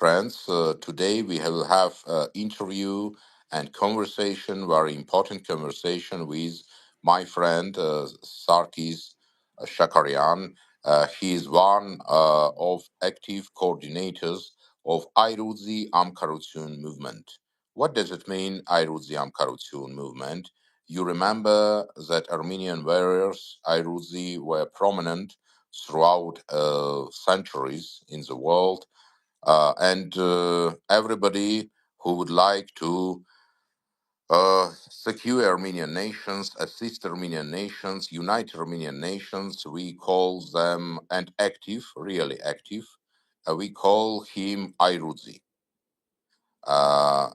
friends. Today we will have interview and conversation, very important conversation with my friend Sarkis Shakarian. He is one of active coordinators of Ayrudzi Amkarutsun movement. What does it mean, Ayrudzi Amkarutsun movement? You remember that Armenian warriors, Ayrudzi, were prominent throughout centuries in the world, and everybody who would like to secure Armenian nations, assist Armenian nations, unite Armenian nations, we call them, and active, really active, we call him Ayrudzi. Uh,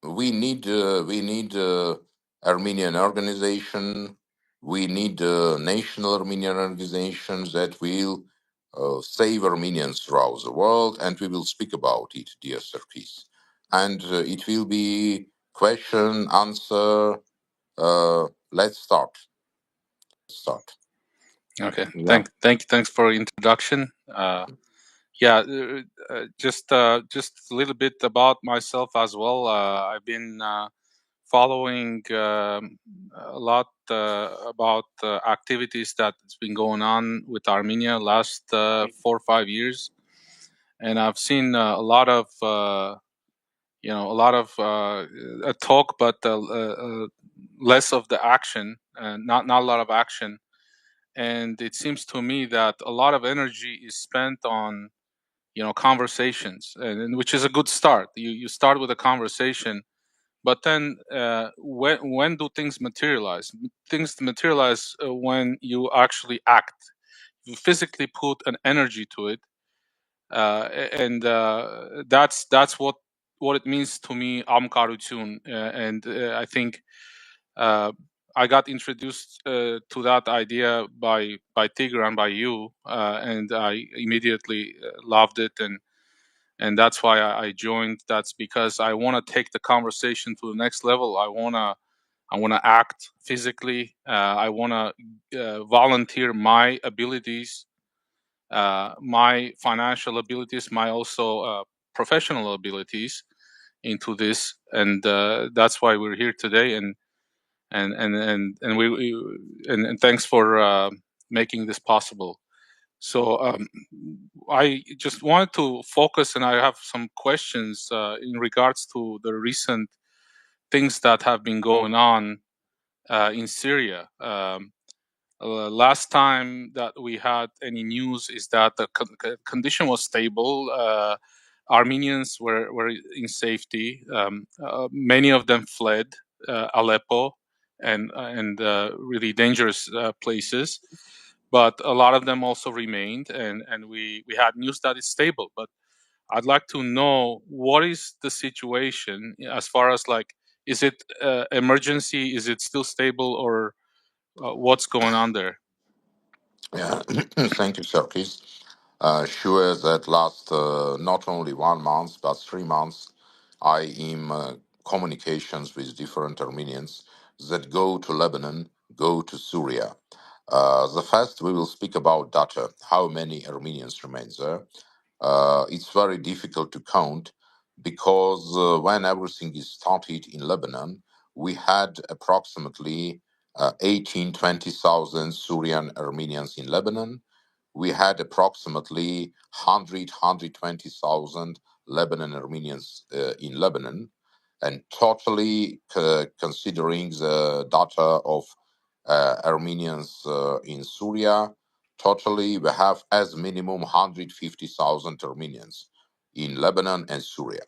we need Armenian organization. We need national Armenian organizations that will save Armenians throughout the world, and we will speak about it, dear Sarkis. And it will be question answer. Let's start. Start. Okay. Yeah. Thanks for introduction. Yeah, just a little bit about myself as well. I've been following a lot about activities that's been going on with Armenia last 4 or 5 years, and I've seen a lot of talk, but less of the action, and not a lot of action. And it seems to me that a lot of energy is spent on conversations, and which is a good start. You start with a conversation, but then when do things materialize? Things materialize when you actually act. You physically put an energy to it, and that's what it means to me. Amkarutun, and I think uh, I got introduced to that idea by Tigran, by you, and I immediately loved it, and that's why I joined. That's because I want to take the conversation to the next level. I want to act physically. I want to volunteer my abilities, my financial abilities, my also professional abilities into this, and that's why we're here today. And thanks for making this possible. So I just wanted to focus, and I have some questions in regards to the recent things that have been going on in Syria. Last time that we had any news is that the condition was stable. Armenians were in safety. Many of them fled Aleppo and really dangerous places, but a lot of them also remained, and we had news that it's stable. But I'd like to know what is the situation as far as, like, is it emergency? Is it still stable, or what's going on there? Yeah. Thank you, Sarkis. Sure that last not only 1 month but 3 months, I am communications with different Armenians that go to Lebanon, go to Syria. The first we will speak about data. How many Armenians remain there? It's very difficult to count because when everything is started in Lebanon, we had approximately 18, 20,000 Syrian Armenians in Lebanon. We had approximately 120,000 Lebanon Armenians in Lebanon. And totally considering the data of Armenians in Syria, totally we have as minimum 150,000 Armenians in Lebanon and Syria.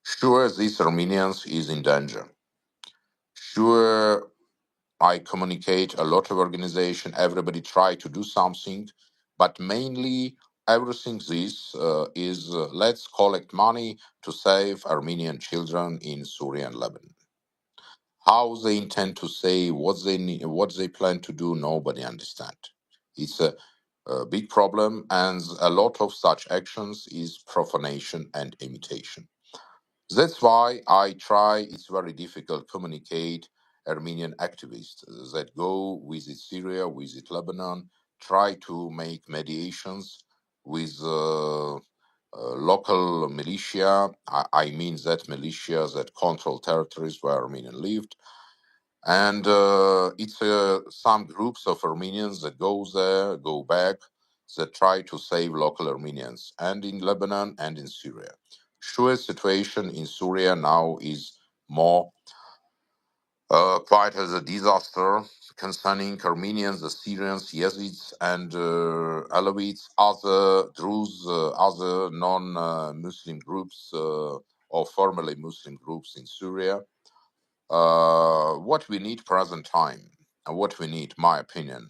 Sure, these Armenians is in danger. Sure, I communicate a lot of organization. Everybody try to do something, but mainly everything this is let's collect money to save Armenian children in Syria and Lebanon. How they intend to say what they need, what they plan to do, nobody understand. It's a big problem, and a lot of such actions is profanation and imitation. That's why I try, it's very difficult communicate Armenian activists that go visit Syria, visit Lebanon, try to make mediations with local militia. I mean that militia that control territories where Armenians lived, and it's some groups of Armenians that go there, go back, that try to save local Armenians, and in Lebanon and in Syria. Sure, situation in Syria now is more quite as a disaster concerning Armenians, the Syrians, Yazidis, and Alawites, other Druze, other non-Muslim groups or formerly Muslim groups in Syria. What we need present time, and what we need, my opinion.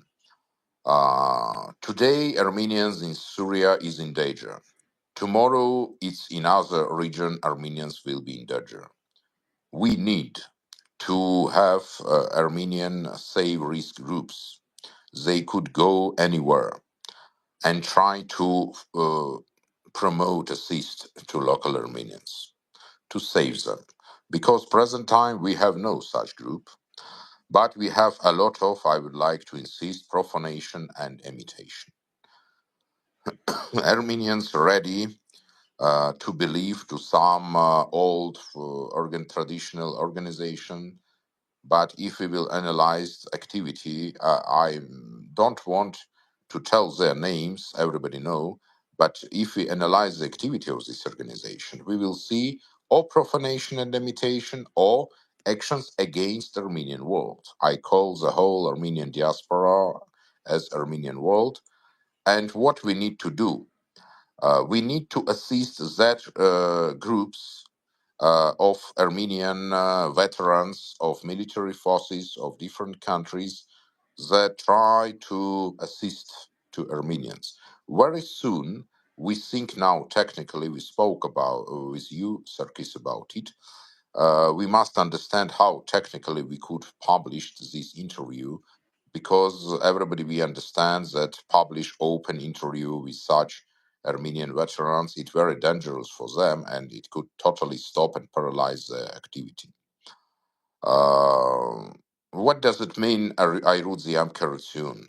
Today, Armenians in Syria is in danger. Tomorrow, it's in other region, Armenians will be in danger. We need to have Armenian safe risk groups. They could go anywhere and try to promote, assist to local Armenians to save them. Because present time we have no such group, but we have a lot of, I would like to insist, profanation and imitation. Armenians ready to believe to some old traditional organization. But if we will analyze activity, I don't want to tell their names, everybody know. But if we analyze the activity of this organization, we will see or profanation and imitation or actions against the Armenian world. I call the whole Armenian diaspora as Armenian world. And what we need to do, we need to assist that groups of Armenian veterans of military forces of different countries that try to assist to Armenians. Very soon, we think now, technically, we spoke about with you, Sarkis, about it. We must understand how technically we could publish this interview because everybody we understand that publish open interview with such Armenian veterans, it's very dangerous for them and it could totally stop and paralyze their activity. Uh, what does it mean, Ayrudziam Karatsune?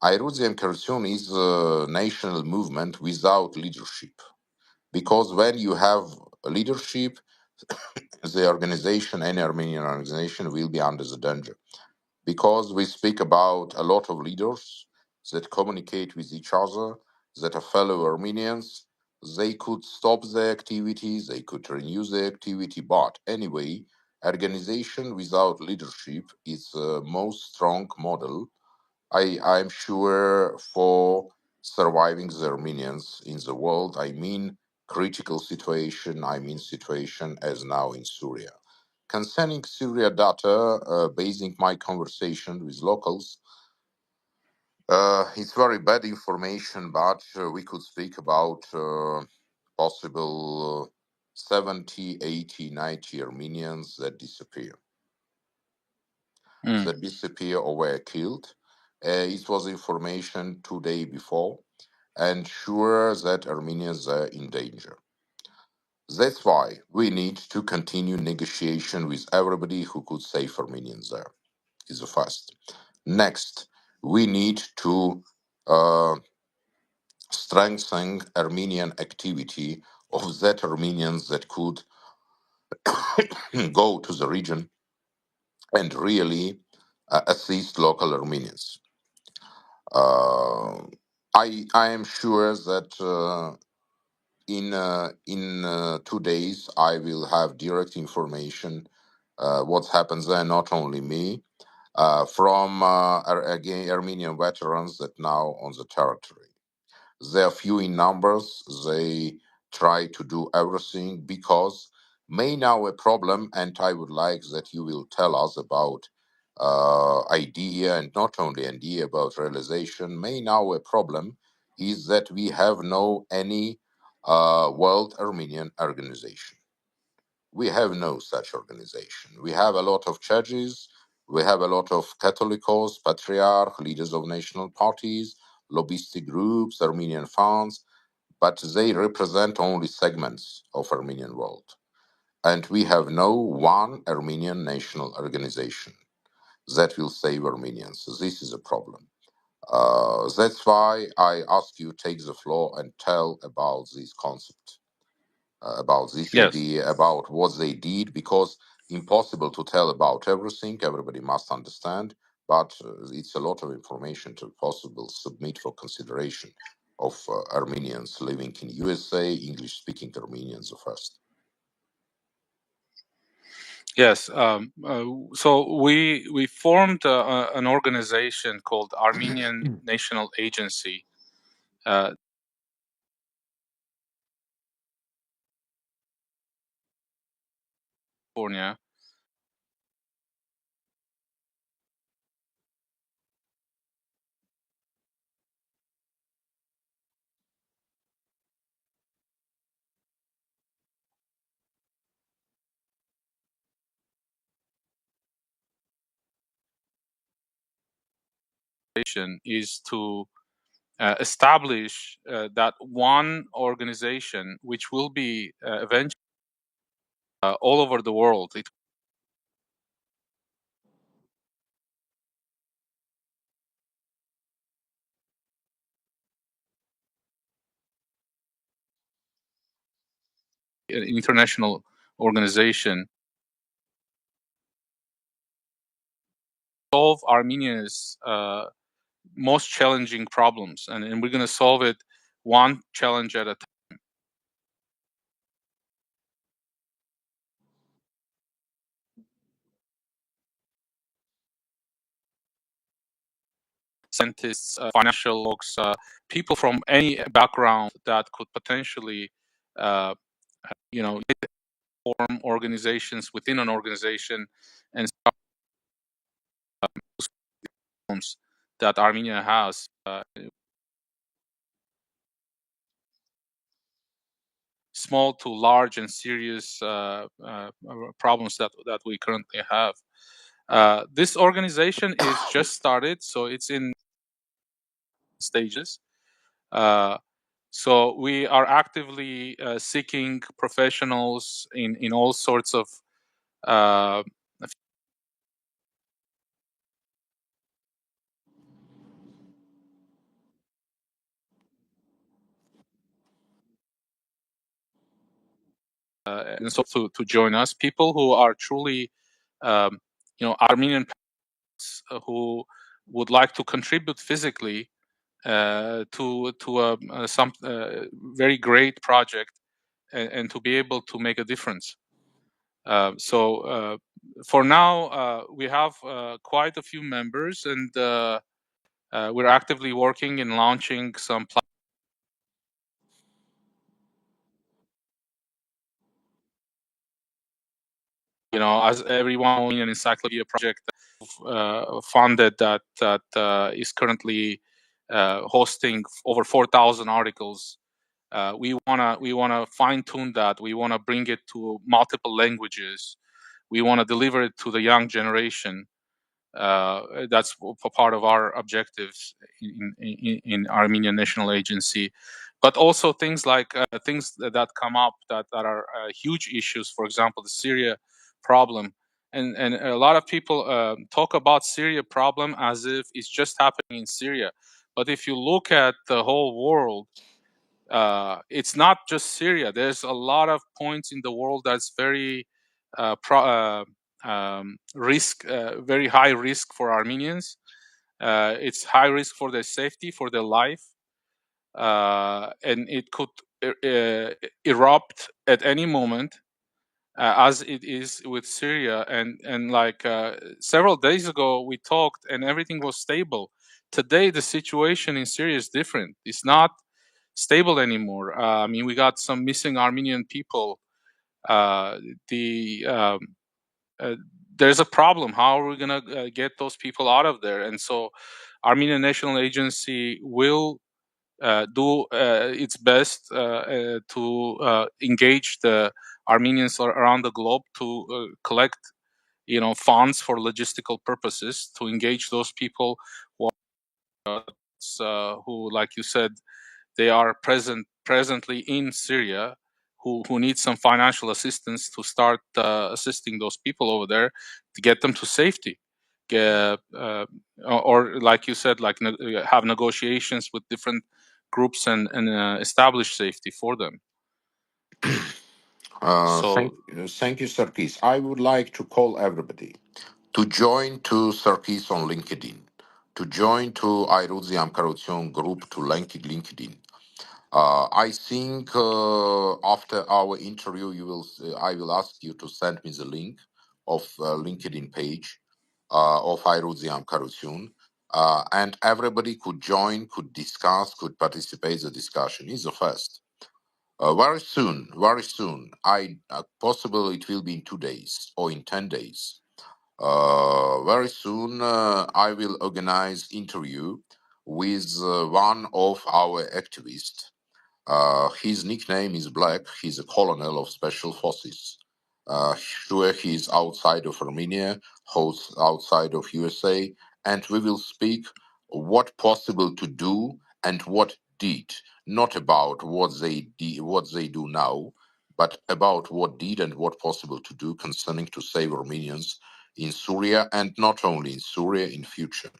Ayrudziam Karatsune is a national movement without leadership. Because when you have leadership, the organization, any Armenian organization, will be under the danger. Because we speak about a lot of leaders that communicate with each other, that are fellow Armenians. They could stop their activities, they could renew their activity, but anyway, organization without leadership is the most strong model. I'm sure for surviving the Armenians in the world. I mean critical situation. I mean situation as now in Syria. Concerning Syria data, basing my conversation with locals, it's very bad information, but we could speak about possible 70, 80, 90 Armenians that disappear. Mm. That disappear or were killed. It was information 2 days before, and sure that Armenians are in danger. That's why we need to continue negotiation with everybody who could save Armenians there. Is the first. Next, we need to uh, strengthen Armenian activity of that Armenians that could go to the region and really assist local Armenians. Uh, I am sure that in 2 days I will have direct information what happens there. Not only me, from again Armenian veterans that now on the territory. They are few in numbers. They try to do everything because may now a problem, and I would like that you will tell us about idea and not only idea about realization. May now a problem is that we have no any World Armenian Organization. We have no such organization. We have a lot of churches, we have a lot of Catholicos, patriarch, leaders of national parties, lobbyistic groups, Armenian funds, but they represent only segments of Armenian world. And we have no one Armenian national organization that will save Armenians. This is a problem. That's why I ask you take the floor and tell about this concept, about this Yes. idea, about what they did, because impossible to tell about everything. Everybody must understand, but it's a lot of information to possible submit for consideration of Armenians living in USA, English-speaking Armenians first. Yes. So we formed an organization called Armenian National Agency, California. Is to establish that one organization, which will be eventually all over the world. It an international organization solve Armenia's most challenging problems, and we're going to solve it one challenge at a time. Scientists, financial folks, people from any background that could potentially, uh, form organizations within an organization and problems that Armenia has. Small to large and serious problems that we currently have. This organization is just started, so it's in stages. Uh, so we are actively seeking professionals in all sorts of uh, and so to join us, people who are truly, Armenian parents who would like to contribute physically to some very great project and to be able to make a difference. So for now, we have quite a few members, and we're actively working in launching some. As everyone, an encyclopedia project funded that is currently hosting over 4,000 articles. We wanna fine tune that. We wanna bring it to multiple languages. We wanna deliver it to the young generation. That's part of our objectives in Armenian National Agency, but also things like things that come up that are huge issues. For example, the Syria problem, and a lot of people talk about Syria problem as if it's just happening in Syria, but if you look at the whole world, it's not just Syria. There's a lot of points in the world that's very very high risk for Armenians. It's high risk for their safety, for their life, and it could erupt at any moment, as it is with Syria. And like several days ago, we talked, and everything was stable. Today, the situation in Syria is different. It's not stable anymore. I mean, we got some missing Armenian people. Uh, the uh, there's a problem. How are we gonna get those people out of there? And so, Armenian National Agency will do its best to engage the Armenians around the globe to collect, funds for logistical purposes, to engage those people who, like you said, they are presently in Syria, who need some financial assistance to start assisting those people over there to get them to safety, or like you said, like have negotiations with different groups and establish safety for them. So Thank you, Sarkis. I would like to call everybody to join to Sarkis on LinkedIn, to join to Airuziam Karotion group to LinkedIn. I think after our interview, I will ask you to send me the link of LinkedIn page of Airuziam Karotion, and everybody could join, could discuss, could participate in the discussion. Is the first. Very soon. I possible it will be in 2 days or in 10 days. Very soon, I will organize interview with one of our activists. His nickname is Black. He's a colonel of special forces. Sure, he's outside of Armenia, hosts outside of USA, and we will speak what possible to do and what did. Not about what they do now, but about what did and what possible to do concerning to save Armenians in Syria and not only in Syria in future.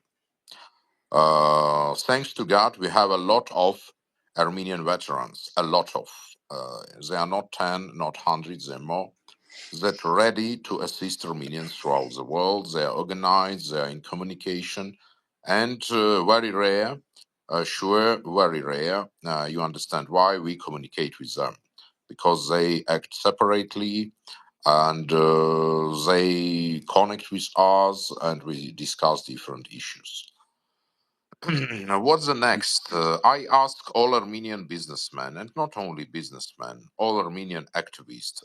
Thanks to God, we have a lot of Armenian veterans, a lot of. They are not 10, not hundreds, they're more. That ready to assist Armenians throughout the world. They are organized, they are in communication, and very rare, sure, very rare. You understand why we communicate with them. Because they act separately and they connect with us and we discuss different issues. Now, what's the next? I ask all Armenian businessmen, and not only businessmen, all Armenian activists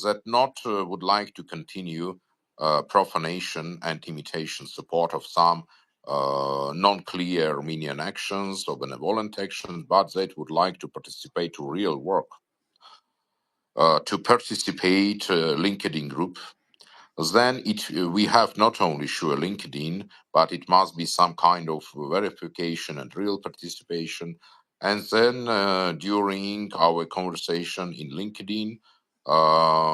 that not would like to continue profanation and imitation support of some non-clear Armenian actions or benevolent actions, but that would like to participate to real work, to participate LinkedIn group. Then we have not only sure LinkedIn, but it must be some kind of verification and real participation. And then during our conversation in LinkedIn,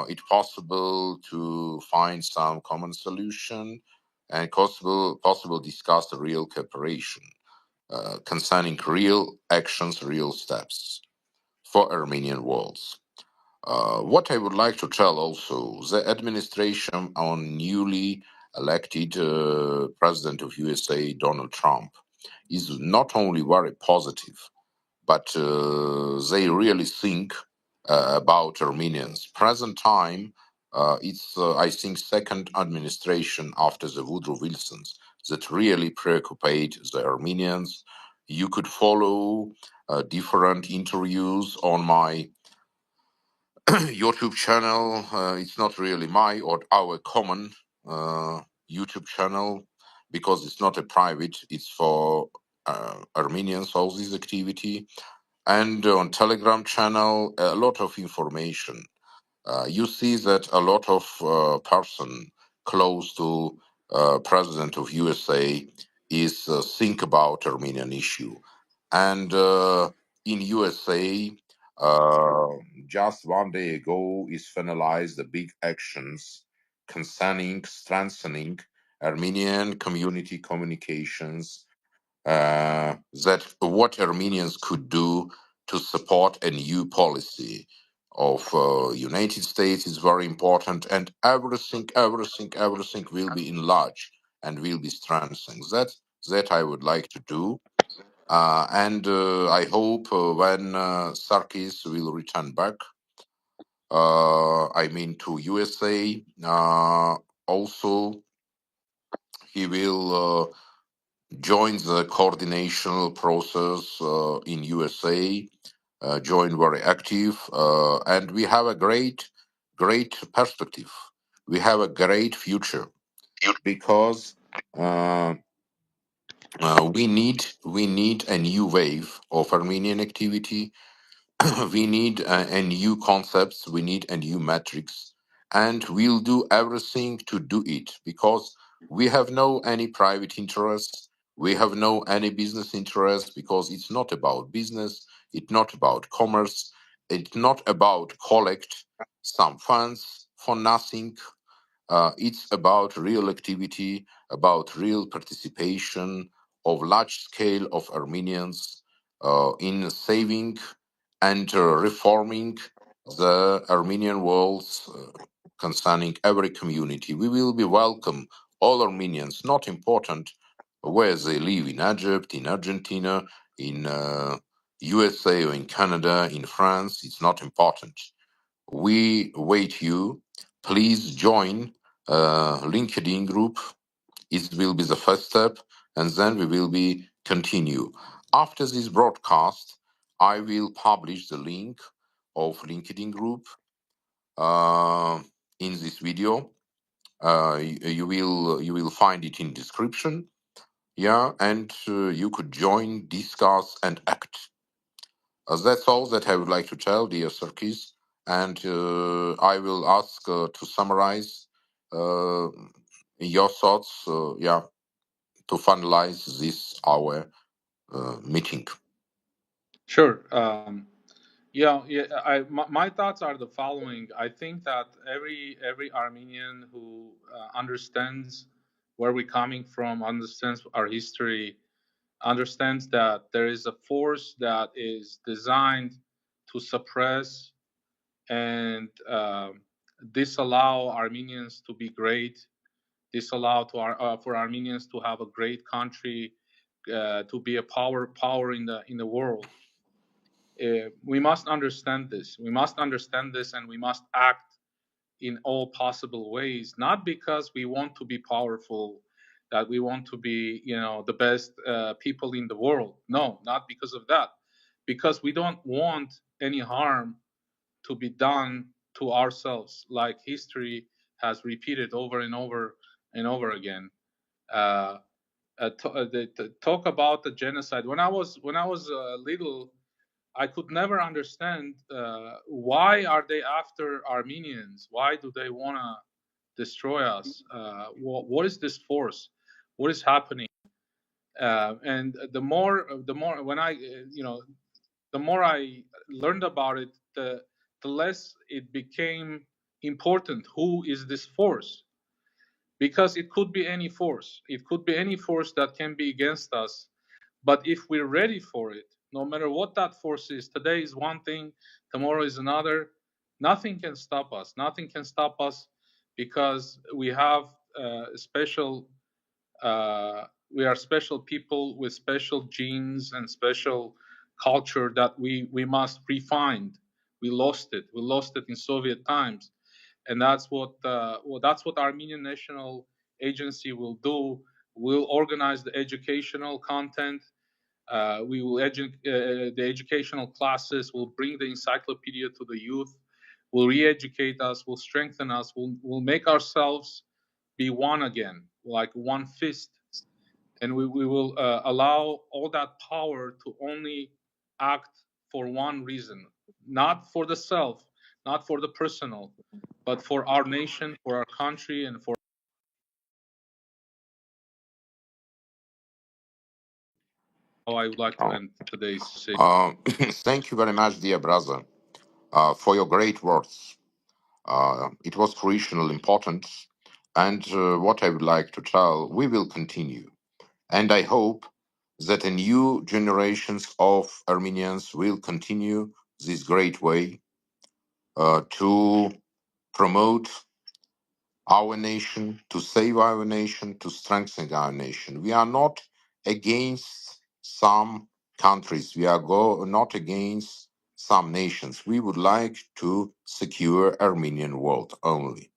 it's possible to find some common solution and possible discuss the real cooperation concerning real actions, real steps for Armenian worlds. What I would like to tell also, the administration on newly elected president of USA, Donald Trump, is not only very positive, but they really think about Armenians. Present time, it's I think second administration after the Woodrow Wilsons that really preoccupied the Armenians. You could follow different interviews on my YouTube channel. It's not really my or our common YouTube channel because it's not a private. It's for Armenians. All this activity and on Telegram channel, a lot of information. You see that a lot of person close to president of USA is think about Armenian issue, and in USA, uh, just 1 day ago is finalized the big actions concerning strengthening Armenian community communications, that what Armenians could do to support a new policy of United States is very important, and everything will be enlarged and will be strengthened. That I would like to do, and I hope when Sarkis will return back, I mean to USA, also he will. Joined the coordination process in USA, joined very active, and we have a great perspective. We have a great future because uh, we need a new wave of Armenian activity. We need a new concepts, we need a new metrics, and we'll do everything to do it because we have no any private interests, we have no any business interests because it's not about business, it's not about commerce, it's not about collect some funds for nothing. It's about real activity, about real participation of large scale of Armenians in saving and reforming the Armenian world concerning every community. We will be welcome all Armenians, not important where they live in Egypt, in Argentina, in USA or in Canada, in France. It's not important. We wait you. Please join LinkedIn group. It will be the first step, and then we will be continue. After this broadcast, I will publish the link of LinkedIn group uh, in this video. You will find it in description. Yeah, and you could join, discuss, and act. That's all that I would like to tell, dear Sarkis. And I will ask to summarize uh, your thoughts, to finalize this our meeting. Sure. My thoughts are the following. I think that every Armenian who understands where we're coming from, understands our history, understands that there is a force that is designed to suppress and disallow Armenians to be great, disallow for Armenians to have a great country, to be a power in the world. We must understand this. We must understand this, and we must act in all possible ways. Not because we want to be powerful, that we want to be, the best people in the world. No, not because of that. Because we don't want any harm to be done to ourselves, like history has repeated over and over and over again. Uh, Talk about the genocide. When I was little, I could never understand why are they after Armenians? Why do they want to destroy us? What is this force? What is happening? And the more when I the more I learned about it, the less it became important. Who is this force? Because it could be any force. It could be any force that can be against us. But if we're ready for it, no matter what that force is, today is one thing, tomorrow is another, nothing can stop us. Nothing can stop us because we have special, we are special people with special genes and special culture that we must refine. We lost it. We lost it in Soviet times, and that's what Armenian National Agency will do. We'll organize the educational content. We will the educational classes. Will bring the encyclopedia to the youth. Will re-educate us. Will strengthen us. Will make ourselves be one again, like one fist, and we will allow all that power to only act for one reason, not for the self, not for the personal, but for our nation, for our country, and for how I would like to Oh. end today's session. Thank you very much, dear brother, for your great words. It was crucial, important, and what I would like to tell, we will continue. And I hope that a new generations of Armenians will continue this great way to promote our nation, to save our nation, to strengthen our nation. We are not against some countries. We are not against some nations. We would like to secure Armenian world only.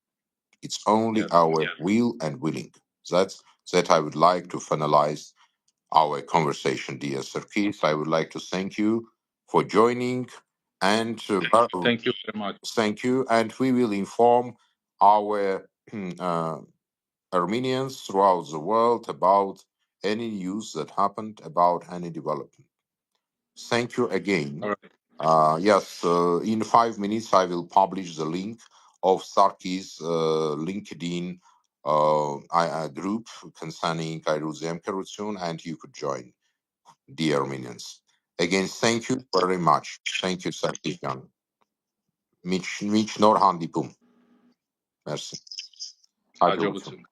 It's only Yes, our will and willing. That's that I would like to finalize our conversation, dear Sarkis. I would like to thank you for joining and thank you very much. thank you. And we will inform our uh, Armenians throughout the world about any news that happened, about any development. Thank you again. All right, Yes, in 5 minutes I will publish the link of Sarkis LinkedIn group concerning Kairuzem Karutsun, and you could join, dear Armenians. Again, thank you very much. Thank you, Sarkis Jan. Mich nor handipum. Merci. Hadi uçun.